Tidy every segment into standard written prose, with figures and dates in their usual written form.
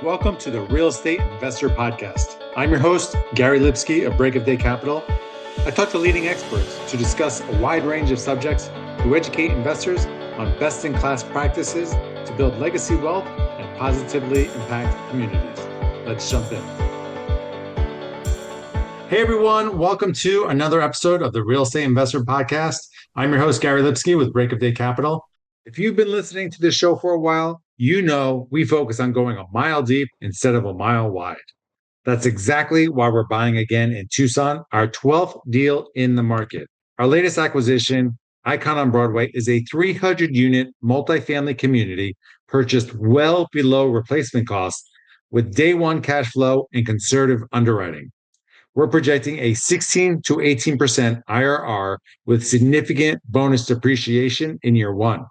Welcome to the Real Estate Investor Podcast. I'm your host, Gary Lipsky of Break of Day Capital. I talk to leading experts to discuss a wide range of subjects to educate investors on best-in-class practices to build legacy wealth and positively impact communities. Let's jump in. Hey everyone, welcome to another episode of the Real Estate Investor Podcast. I'm your host, Gary Lipsky with Break of Day Capital. If you've been listening to this show for a while, you know we focus on going a mile deep instead of a mile wide. That's exactly why we're buying again in Tucson, our 12th deal in the market. Our latest acquisition, Icon on Broadway, is a 300-unit multifamily community purchased well below replacement cost with day one cash flow and conservative underwriting. We're projecting a 16 to 18% IRR with significant bonus depreciation in year one.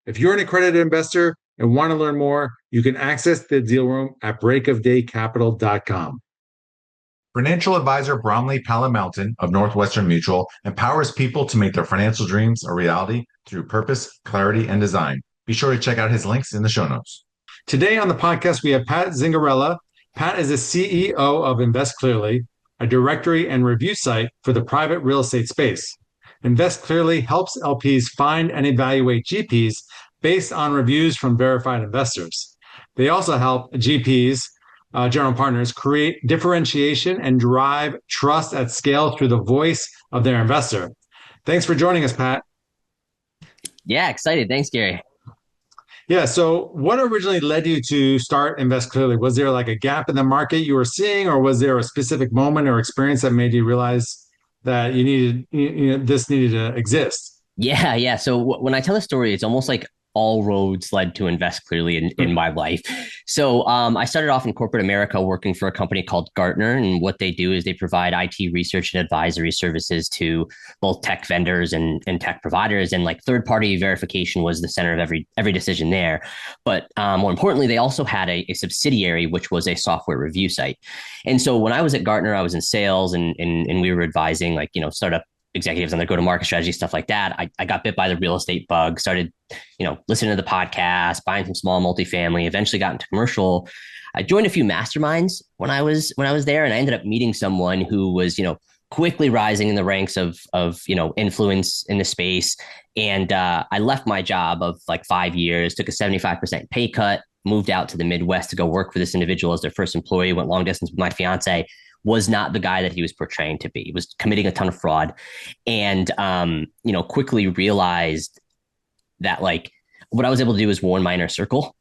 If you're an accredited investor and want to learn more, you can access the deal room at breakofdaycapital.com. Financial advisor Bromley Palamountain of Northwestern Mutual empowers people to make their financial dreams a reality through purpose, clarity, and design. Be sure to check out his links in the show notes. Today on the podcast, we have Pat Zingarella. Pat is the CEO of Invest Clearly, a directory and review site for the private real estate space. Invest Clearly helps LPs find and evaluate GPs based on reviews from verified investors. They also help GPs, general partners, create differentiation and drive trust at scale through the voice of their investor. Thanks for joining us, Pat. Yeah, excited. Thanks, Gary. Yeah. So what originally led you to start Invest Clearly? Was there like a gap in the market you were seeing, or was there a specific moment or experience that made you realize that this needed to exist? Yeah. So when I tell the story, it's almost like all roads led to Invest Clearly in my life. So I started off in corporate America working for a company called Gartner. And what they do is they provide IT research and advisory services to both tech vendors and tech providers. And like third party verification was the center of every decision there. But more importantly, they also had a subsidiary, which was a software review site. And so when I was at Gartner, I was in sales and we were advising like, startup executives on their go-to-market strategy, stuff like that. I got bit by the real estate bug, started, listening to the podcast, buying some small multifamily, eventually got into commercial. I joined a few masterminds when I was there, and I ended up meeting someone who was, quickly rising in the ranks of influence in the space. And I left my job of like 5 years, took a 75% pay cut, moved out to the Midwest to go work for this individual as their first employee, went long distance with my fiance. Was not the guy that he was portraying to be. He was committing a ton of fraud, and quickly realized that like what I was able to do was warn my inner circle.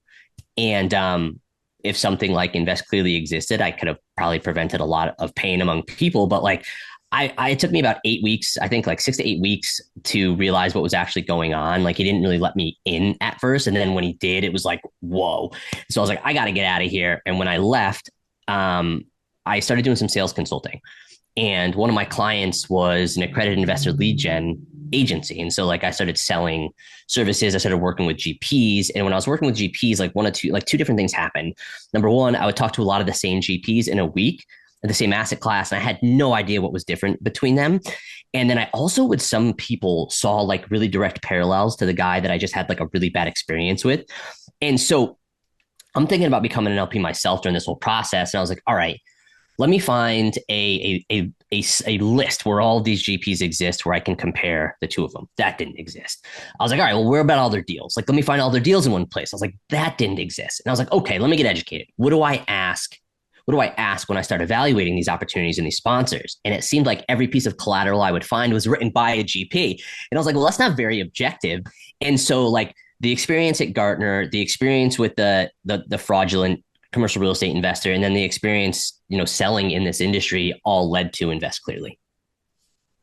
And if something like Invest Clearly existed, I could have probably prevented a lot of pain among people. But like it took me about 8 weeks, I think like 6 to 8 weeks to realize what was actually going on. Like he didn't really let me in at first. And then when he did, it was like, whoa. So I was like, I got to get out of here. And when I left, I started doing some sales consulting, and one of my clients was an accredited investor lead gen agency. And so like I started selling services. I started working with GPs. And when I was working with GPs, two different things happened. Number one, I would talk to a lot of the same GPs in a week in the same asset class. And I had no idea what was different between them. And then I also with some people saw like really direct parallels to the guy that I just had like a really bad experience with. And so I'm thinking about becoming an LP myself during this whole process. And I was like, all right, let me find a list where all of these GPs exist where I can compare the two of them. That didn't exist. I was like, all right, well, where about all their deals? Like, let me find all their deals in one place. I was like, that didn't exist. And I was like, okay, let me get educated. What do I ask? What do I ask when I start evaluating these opportunities and these sponsors? And it seemed like every piece of collateral I would find was written by a GP. And I was like, well, that's not very objective. And so like the experience at Gartner, the experience with the fraudulent commercial real estate investor, and then the experience, selling in this industry all led to Invest Clearly.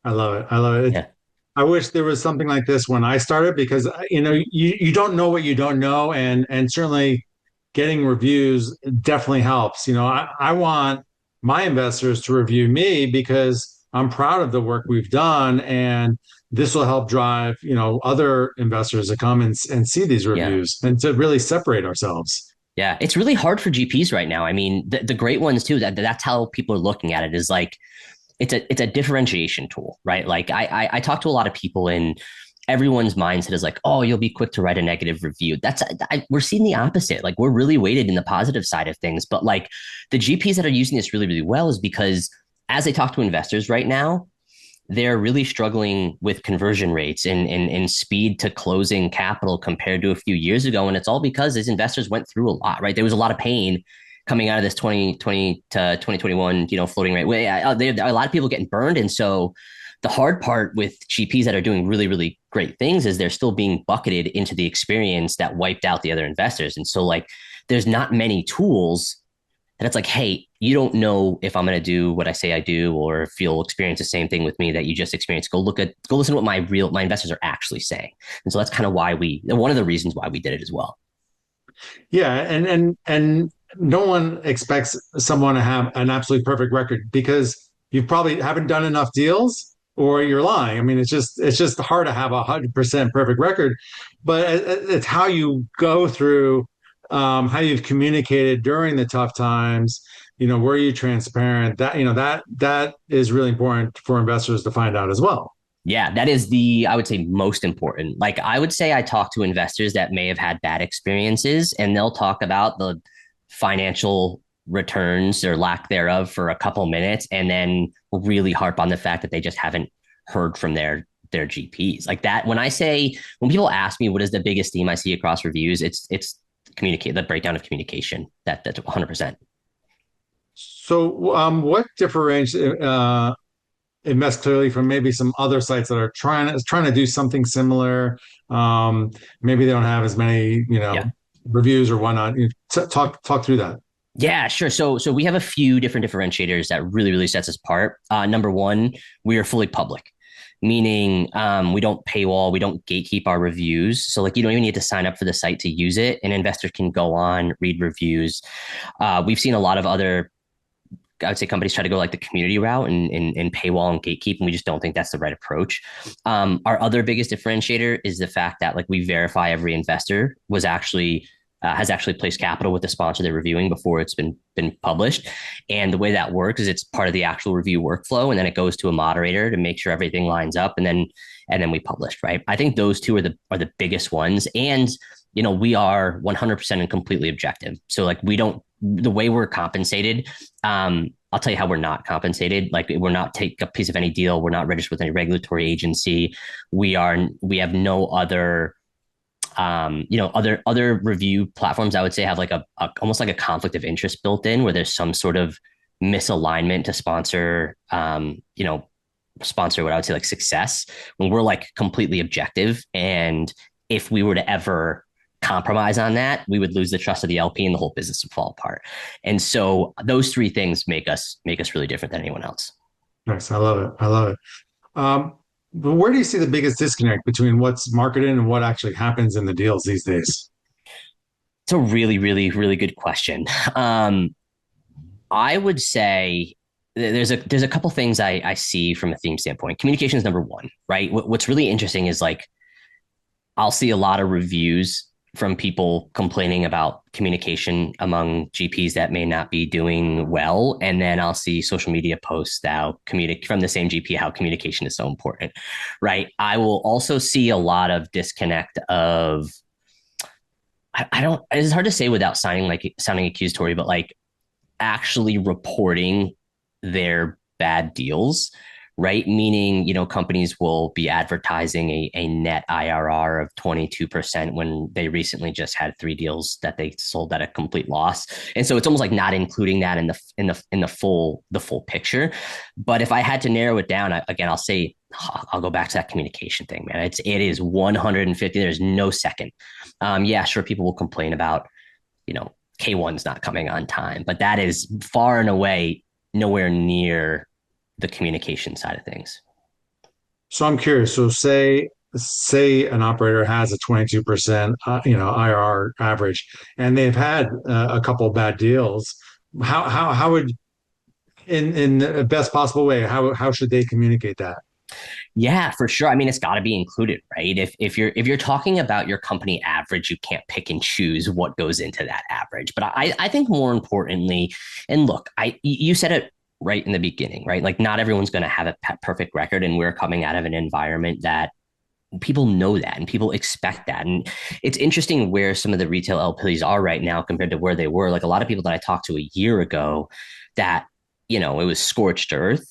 I love it. Yeah. I wish there was something like this when I started, because, you don't know what you don't know. And certainly getting reviews definitely helps. I want my investors to review me because I'm proud of the work we've done. And this will help drive, other investors to come and see these reviews and to really separate ourselves. Yeah, it's really hard for GPs right now. I mean, the great ones too, that's how people are looking at it, is like it's a differentiation tool, right? Like I talk to a lot of people in everyone's mindset is like, oh, you'll be quick to write a negative review. We're seeing the opposite. Like we're really weighted in the positive side of things. But like the GPs that are using this really, really well is because as they talk to investors right now, they're really struggling with conversion rates and speed to closing capital compared to a few years ago. And it's all because these investors went through a lot, right? There was a lot of pain coming out of this 2020 to 2021, floating rate. A lot of people getting burned. And so the hard part with GPs that are doing really, really great things is they're still being bucketed into the experience that wiped out the other investors. And so like, there's not many tools that it's like, hey, you don't know if I'm going to do what I say I do, or if you'll experience the same thing with me that you just experienced. Go listen to what my investors are actually saying. And so that's kind of one of the reasons why we did it as well. Yeah, and no one expects someone to have an absolutely perfect record because you probably haven't done enough deals or you're lying. I mean, it's just hard to have 100% perfect record, but it's how you go through, how you've communicated during the tough times. Were you transparent? That is really important for investors to find out as well. Yeah, I would say, most important. Like, I would say I talk to investors that may have had bad experiences, and they'll talk about the financial returns or lack thereof for a couple minutes, and then really harp on the fact that they just haven't heard from their GPs. Like that, when people ask me what is the biggest theme I see across reviews, it's communicate the breakdown of communication. That's 100%. So, what differentiates Invest Clearly from maybe some other sites that are trying to do something similar? Maybe they don't have as many, Yeah. reviews or whatnot. Talk through that. Yeah, sure. So we have a few different differentiators that really, really sets us apart. Number one, we are fully public, meaning we don't paywall, we don't gatekeep our reviews. So like you don't even need to sign up for the site to use it. An investor can go on, read reviews. We've seen a lot of other, I would say, companies try to go like the community route and paywall and gatekeep, and we just don't think that's the right approach. Our other biggest differentiator is the fact that like we verify every investor has actually placed capital with the sponsor they're reviewing before it's been published. And the way that works is it's part of the actual review workflow, and then it goes to a moderator to make sure everything lines up, and then we published. Right. I think those two are the biggest ones, and we are 100% and completely objective. So like the way we're compensated. I'll tell you how we're not compensated. Like we're not take a piece of any deal. We're not registered with any regulatory agency. We have no other other review platforms, I would say, have like a almost like a conflict of interest built in, where there's some sort of misalignment to sponsor what I would say like success, when we're like completely objective. And if we were to ever compromise on that, we would lose the trust of the LP and the whole business would fall apart. And so those three things make us really different than anyone else. Nice. I love it. I love it. But where do you see the biggest disconnect between what's marketed and what actually happens in the deals these days? It's a really, really, really good question. I would say there's a couple things I see from a theme standpoint. Communication is number one, right? What's really interesting is like I'll see a lot of reviews from people complaining about communication among GPs that may not be doing well. And then I'll see social media posts that from the same GP how communication is so important, right? I will also see a lot of disconnect of, I don't, it's hard to say without sounding accusatory, but like actually reporting their bad deals, right? Meaning, companies will be advertising a net IRR of 22% when they recently just had 3 deals that they sold at a complete loss. And so it's almost like not including that in the full picture. But if I had to narrow it down, I'll say, I'll go back to that communication thing, man. It is 150. There's no second. Yeah, sure. People will complain about, K1's not coming on time, but that is far and away nowhere near the communication side of things. So I'm curious. So say an operator has a 22%, IRR average, and they've had a couple of bad deals. How would, in the best possible way, how should they communicate that? Yeah, for sure. I mean, it's got to be included, right? If you're talking about your company average, you can't pick and choose what goes into that average. But I think more importantly, and look, you said it right in the beginning, right? Like not everyone's going to have a perfect record, and we're coming out of an environment that people know that and people expect that. And it's interesting where some of the retail LPs are right now compared to where they were. Like a lot of people that I talked to a year ago that, it was scorched earth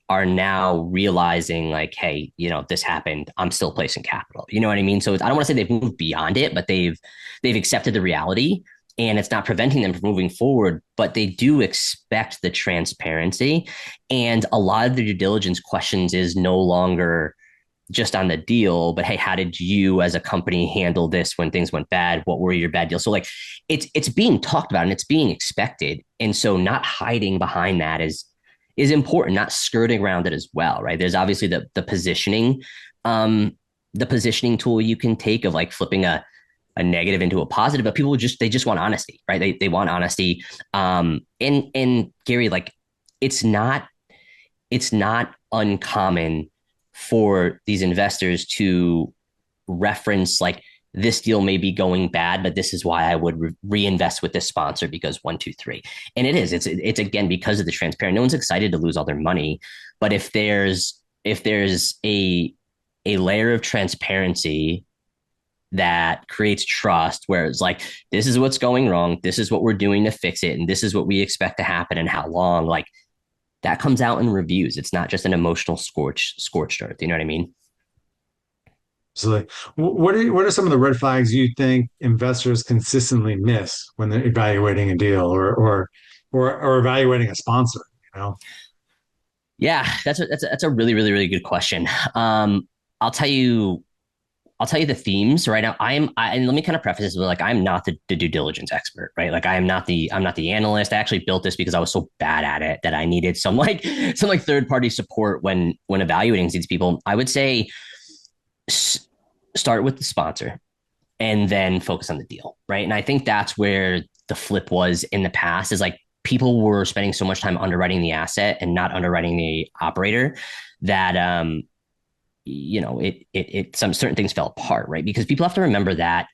are now realizing like, hey, this happened. I'm still placing capital. You know what I mean? So I don't want to say they've moved beyond it, but they've accepted the reality and it's not preventing them from moving forward, but they do expect the transparency. And a lot of the due diligence questions is no longer just on the deal, but hey, how did you as a company handle this when things went bad? What were your bad deals? So like it's being talked about and it's being expected. And so not hiding behind that is important, not skirting around it as well, right? There's obviously um, the positioning tool you can take of like flipping a negative into a positive, but people they just want honesty, right? They want honesty. And Gary, like it's not uncommon for these investors to reference like this deal may be going bad, but this is why I would reinvest with this sponsor because one, two, three. And it's again because of the transparent. No one's excited to lose all their money, but if there's a layer of transparency that creates trust, where it's like this is what's going wrong, this is what we're doing to fix it, and this is what we expect to happen and how long, like that comes out in reviews. It's not just an emotional scorched earth. You know what I mean? So, like, what are some of the red flags you think investors consistently miss when they're evaluating a deal or evaluating a sponsor? You know, Yeah, that's a really really really good question. Um, I'll tell you I'll tell you the themes right now. And let me kind of preface this with like I'm not the due diligence expert, right? Like I'm not the analyst. I actually built this because I was so bad at it that I needed some like third party support when evaluating these people. I would say start with the sponsor and then focus on the deal, right? And I think that's where the flip was in the past is like people were spending so much time underwriting the asset and not underwriting the operator that some certain things fell apart, right? Because people have to remember that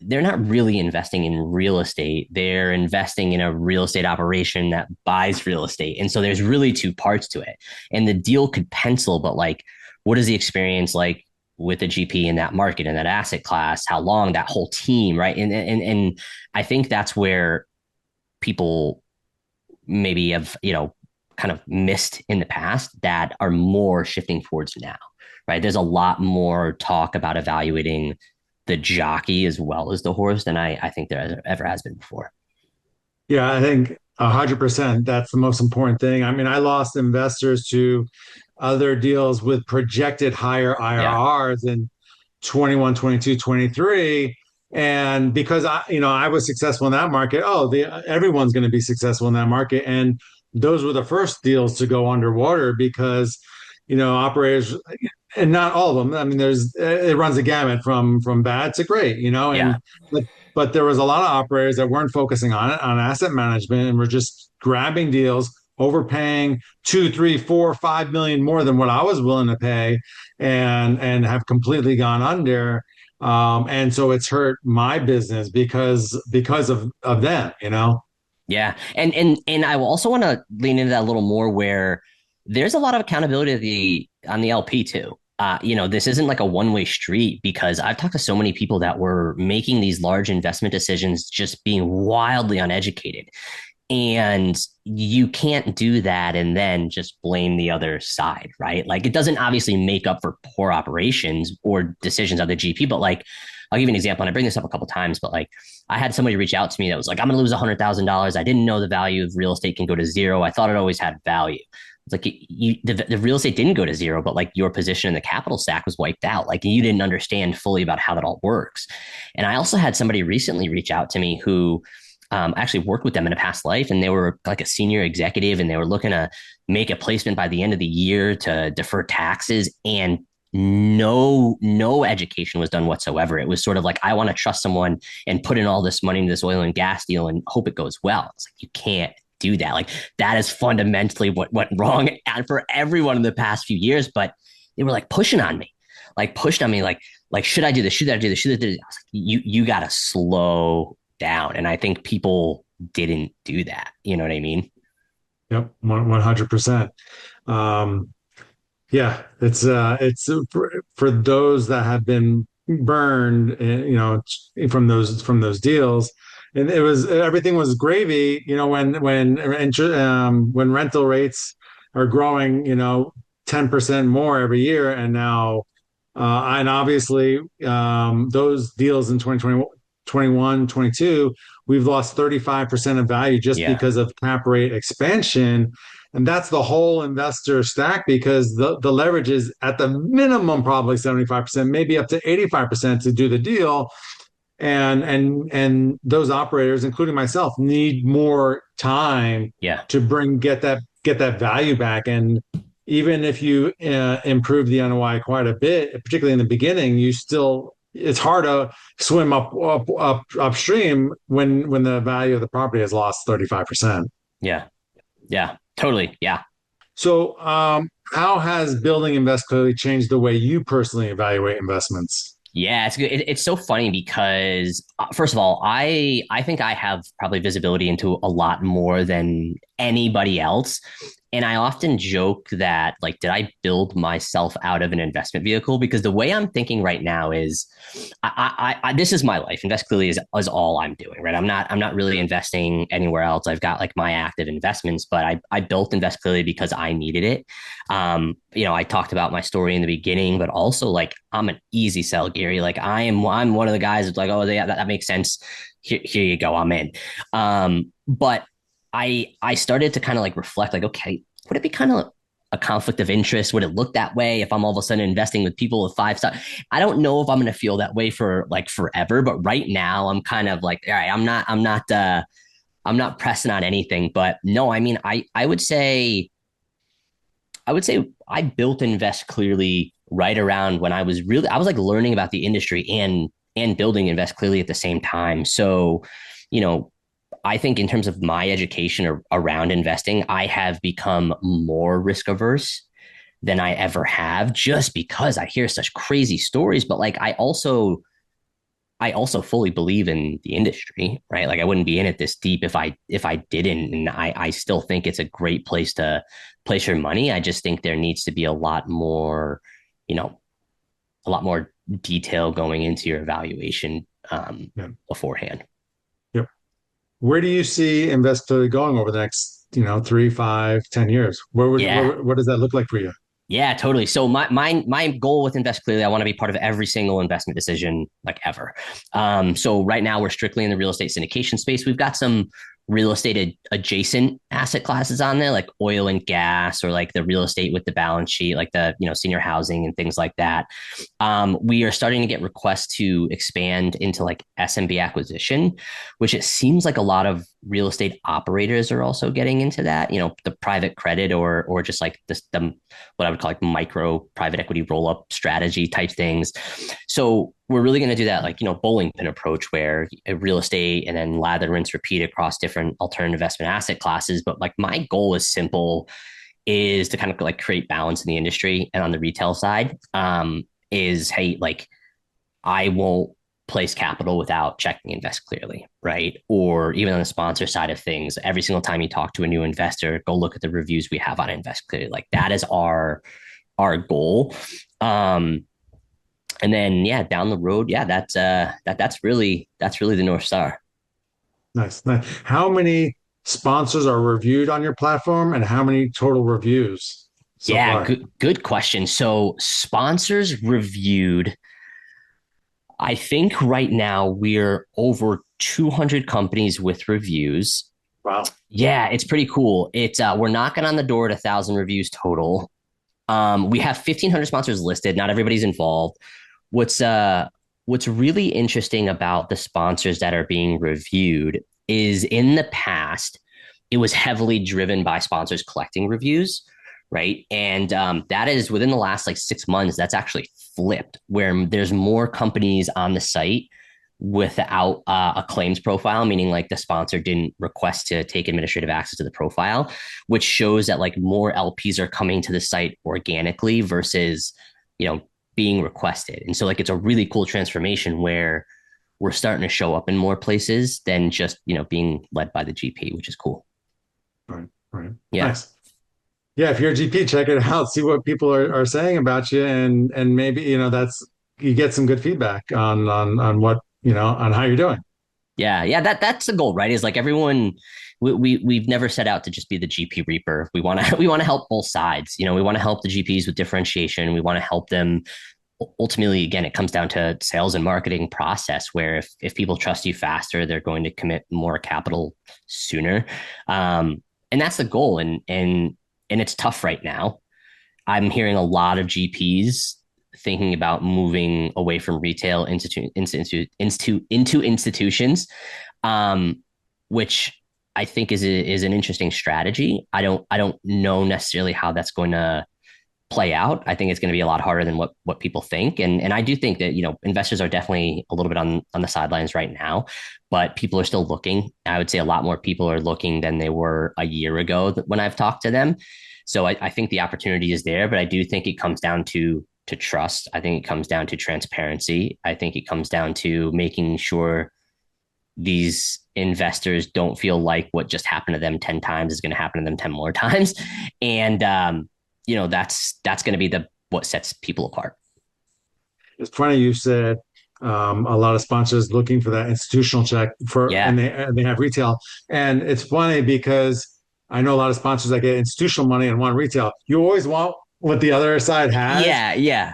they're not really investing in real estate. They're investing in a real estate operation that buys real estate. And so there's really two parts to it. And the deal could pencil, but like, what is the experience like with a GP in that market and that asset class? How long that whole team, right? And I think that's where people maybe have, kind of missed in the past that are more shifting towards now, right? There's a lot more talk about evaluating the jockey as well as the horse than I think there ever has been before. yeah, I think 100% that's the most important thing. I mean, I lost investors to other deals with projected higher Yeah. IRRs in 21, 22, 23. And because I was successful in that market, everyone's going to be successful in that market. And those were the first deals to go underwater because, operators, and not all of them. I mean, it runs a gamut from bad to great, Yeah. but there was a lot of operators that weren't focusing on it, on asset management, and were just grabbing deals, overpaying 2, 3, 4, 5 million more than what I was willing to pay, and have completely gone under. And so it's hurt my business because of them. Yeah. And I will also want to lean into that a little more where there's a lot of accountability on the LP too. This isn't like a one-way street because I've talked to so many people that were making these large investment decisions just being wildly uneducated. And you can't do that and then just blame the other side, right? Like it doesn't obviously make up for poor operations or decisions of the GP, but like I'll give you an example. And I bring this up a couple of times, but like I had somebody reach out to me that was like, I'm going to lose $100,000. I didn't know the value of real estate can go to zero. I thought it always had value. It's like the real estate didn't go to zero, but like your position in the capital stack was wiped out. Like you didn't understand fully about how that all works. And I also had somebody recently reach out to me who actually worked with them in a past life, and they were like a senior executive, and they were looking to make a placement by the end of the year to defer taxes, and no education was done whatsoever. It was sort of like, I want to trust someone and put in all this money into this oil and gas deal and hope it goes well. It's like you can't do that. Like that is fundamentally what went wrong for everyone in the past few years. But they were like pushing on me, like should I do this? Should I do this? Should I do this? I was like, you got to slow down. And I think people didn't do that. You know what I mean? Yep, 100%. Yeah, for those that have been burned, from those deals, and it was everything was gravy. When rental rates are growing, 10% more every year, and obviously those deals in 2020, 21, 22, we've lost 35% of value just Yeah. because of cap rate expansion. And that's the whole investor stack because the leverage is at the minimum probably 75%, maybe up to 85% to do the deal. And those operators, including myself, need more time Yeah. to get that value back. And even if you improve the NOI quite a bit, particularly in the beginning, it's hard to swim upstream when the value of the property has lost 35%. Yeah. Yeah. Totally. Yeah. So, how has building Invest Clearly changed the way you personally evaluate investments? Yeah, it's good. It's so funny because first of all, I think I have probably visibility into a lot more than anybody else, and I often joke that like, did I build myself out of an investment vehicle? Because the way I'm thinking right now is, this is my life. Invest Clearly is all I'm doing, right? I'm not really investing anywhere else. I've got like my active investments, but I built Invest Clearly because I needed it. I talked about my story in the beginning, but also like I'm an easy sell, Gary. Like I'm one of the guys that's like, oh, yeah, that makes sense. Here you go, I'm in. But I started to kind of like reflect, like, okay, would it be kind of a conflict of interest? Would it look that way if I'm all of a sudden investing with people with 5 stars? I don't know if I'm going to feel that way for like forever, but right now I'm kind of like, all right, I'm not pressing on anything. But no, I mean, I would say I built Invest Clearly right around when I was like learning about the industry and building Invest Clearly at the same time. So, you know, I think in terms of my education around investing, I have become more risk averse than I ever have just because I hear such crazy stories. But like I also fully believe in the industry, right? Like I wouldn't be in it this deep if I didn't. And I still think it's a great place to place your money. I just think there needs to be you know, a lot more detail going into your evaluation Yeah. beforehand. Yep. Where do you see Invest Clearly going over the next, 3, 5, 10 years? Yeah. What does that look like for you? Yeah, totally. So my goal with Invest Clearly, I want to be part of every single investment decision like ever. So right now we're strictly in the real estate syndication space. We've got some real estate adjacent asset classes on there, like oil and gas, or like the real estate with the balance sheet, like the senior housing and things like that. We are starting to get requests to expand into like SMB acquisition, which it seems like a lot of real estate operators are also getting into that. The private credit or just like the what I would call like micro private equity roll up strategy type things. So we're really going to do that, like, bowling pin approach where real estate and then lather, rinse, repeat across different alternative investment asset classes. But like my goal is simple, is to kind of like create balance in the industry. And on the retail side, is, hey, like I won't place capital without checking Invest Clearly, right? Or even on the sponsor side of things, every single time you talk to a new investor, go look at the reviews we have on Invest Clearly. Like that is our goal. And then yeah, down the road, yeah, that's really the North Star. Nice, nice. How many sponsors are reviewed on your platform and how many total reviews so Yeah, far? good question. So sponsors reviewed, I think right now we're over 200 companies with reviews. Wow. Yeah, it's pretty cool. It's we're knocking on the door at 1,000 reviews total. We have 1,500 sponsors listed. Not everybody's involved. What's uh what's really interesting about the sponsors that are being reviewed is in the past, it was heavily driven by sponsors collecting reviews, right? And that is within the last like 6 months, that's actually flipped, where there's more companies on the site without a claims profile, meaning like the sponsor didn't request to take administrative access to the profile, which shows that like more LPs are coming to the site organically versus, being requested. And so like it's a really cool transformation where we're starting to show up in more places than just, being led by the GP, which is cool. Right, right. Yeah. Nice. Yeah, if you're a GP, check it out, see what people are saying about you, and maybe, that's you get some good feedback on what, on how you're doing. Yeah, yeah, that's the goal, right? Is like everyone we've never set out to just be the GP Reaper. We want to we want to help both sides. We want to help the GPs with differentiation. We want to help them ultimately. Again, it comes down to sales and marketing process where if people trust you faster, they're going to commit more capital sooner. And that's the goal. And it's tough right now. I'm hearing a lot of GPs thinking about moving away from retail into institutions, which I think is an interesting strategy. I don't know necessarily how that's going to play out. I think it's going to be a lot harder than what people think, and I do think that investors are definitely a little bit on the sidelines right now, but people are still looking. I would say a lot more people are looking than they were a year ago when I've talked to them. So I think the opportunity is there, but I do think it comes down to trust. I think it comes down to transparency. I think it comes down to making sure these investors don't feel like what just happened to them 10 times is going to happen to them 10 more times. And, that's going to be what sets people apart. It's funny you said a lot of sponsors looking for that institutional check Yeah. and they have retail, and it's funny because I know a lot of sponsors that get institutional money and want retail. You always want what the other side has. Yeah. Yeah.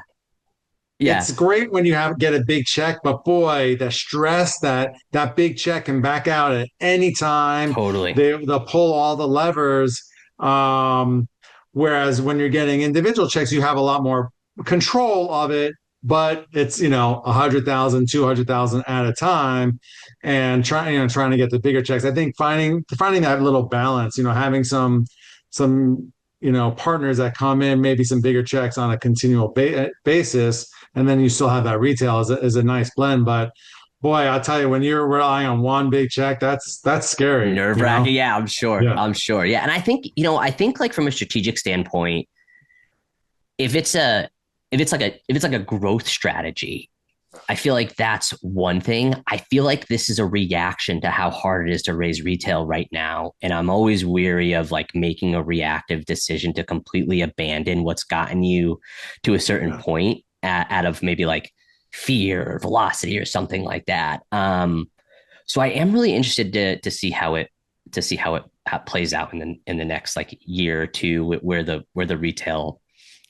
Yeah. It's great when you get a big check, but boy, the stress that big check can back out at any time. Totally. They'll pull all the levers. Um, Whereas when you're getting individual checks, you have a lot more control of it, but it's 100,000, 200,000 at a time, and trying to get the bigger checks. I think finding that little balance, having some partners that come in, maybe some bigger checks on a continual basis, and then you still have that retail is a nice blend. But boy, I'll tell you, when you're relying on one big check, that's scary, Nerve wracking. Yeah, I'm sure. Yeah. I'm sure. Yeah. And I think like from a strategic standpoint, if it's a, if it's like a growth strategy, I feel like that's one thing. I feel like this is a reaction to how hard it is to raise retail right now. And I'm always weary of like making a reactive decision to completely abandon what's gotten you to a certain Yeah. point out of maybe like fear or velocity or something like that. So I am really interested to see how it plays out in the next like year or two where the retail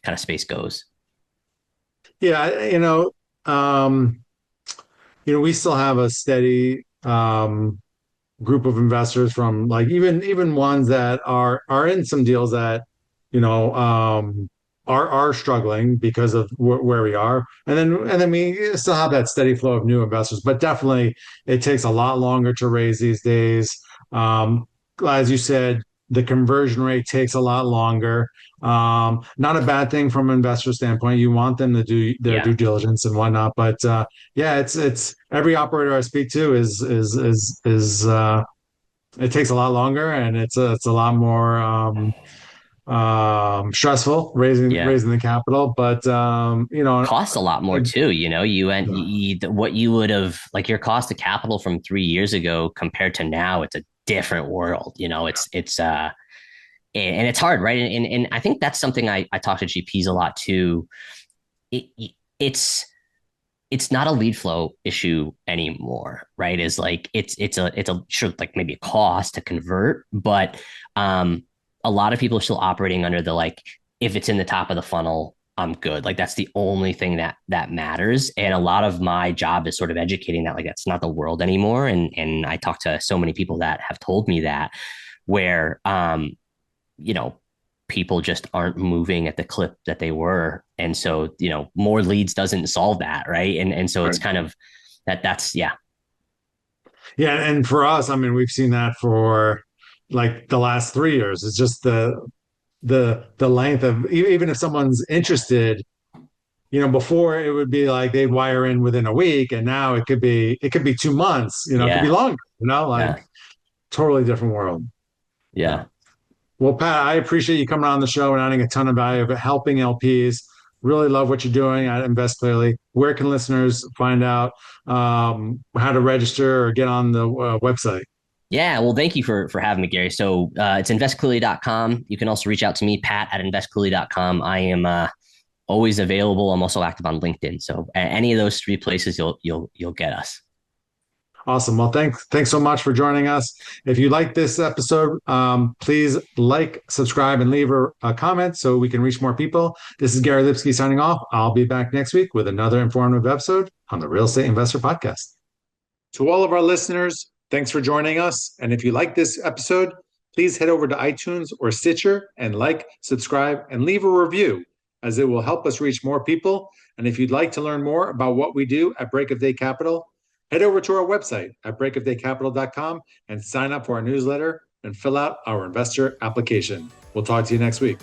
kind of space goes. Yeah, we still have a steady group of investors from like even ones that are in some deals that you know um are struggling because of where we are, and then we still have that steady flow of new investors, but definitely it takes a lot longer to raise these days. As you said, the conversion rate takes a lot longer. Not a bad thing from an investor standpoint. You want them to do their Yeah. due diligence and whatnot, but yeah, it's every operator I speak to is it takes a lot longer, and it's a lot more stressful Yeah. raising the capital. But Costs a lot more too. yeah, What you would have like your cost of capital from 3 years ago compared to now, it's a different world. And it's hard, right? And I think that's something I talk to GPs a lot too. It, it's it's not a lead flow issue anymore, right? Is like it's a sure like maybe a cost to convert, but a lot of people are still operating under the like if it's in the top of the funnel, I'm good. Like that's the only thing that matters. And a lot of my job is sort of educating that like that's not the world anymore. And I talk to so many people that have told me that where you know, people just aren't moving at the clip that they were. And so, more leads doesn't solve that. Right. And so it's right. kind of that's yeah. Yeah, and for us, I mean, we've seen that for like the last 3 years. It's just the length of even if someone's interested, before it would be like they'd wire in within a week, and now it could be 2 months, it could be Yeah. longer, Yeah. like totally different world. Yeah. Yeah. Well, Pat, I appreciate you coming on the show and adding a ton of value of helping LPs. Really love what you're doing at Invest Clearly. Where can listeners find out how to register or get on the website? Yeah, well, thank you for having me, Gary. So it's investclearly.com. You can also reach out to me, Pat at investclearly.com. I am always available. I'm also active on LinkedIn. So any of those three places, you'll get us. Awesome. Well, thanks so much for joining us. If you like this episode, please like, subscribe, and leave a comment so we can reach more people. This is Gary Lipsky signing off. I'll be back next week with another informative episode on the Real Estate Investor Podcast. To all of our listeners, thanks for joining us. And if you like this episode, please head over to iTunes or Stitcher and like, subscribe, and leave a review, as it will help us reach more people. And if you'd like to learn more about what we do at Break of Day Capital, head over to our website at breakofdaycapital.com and sign up for our newsletter and fill out our investor application. We'll talk to you next week.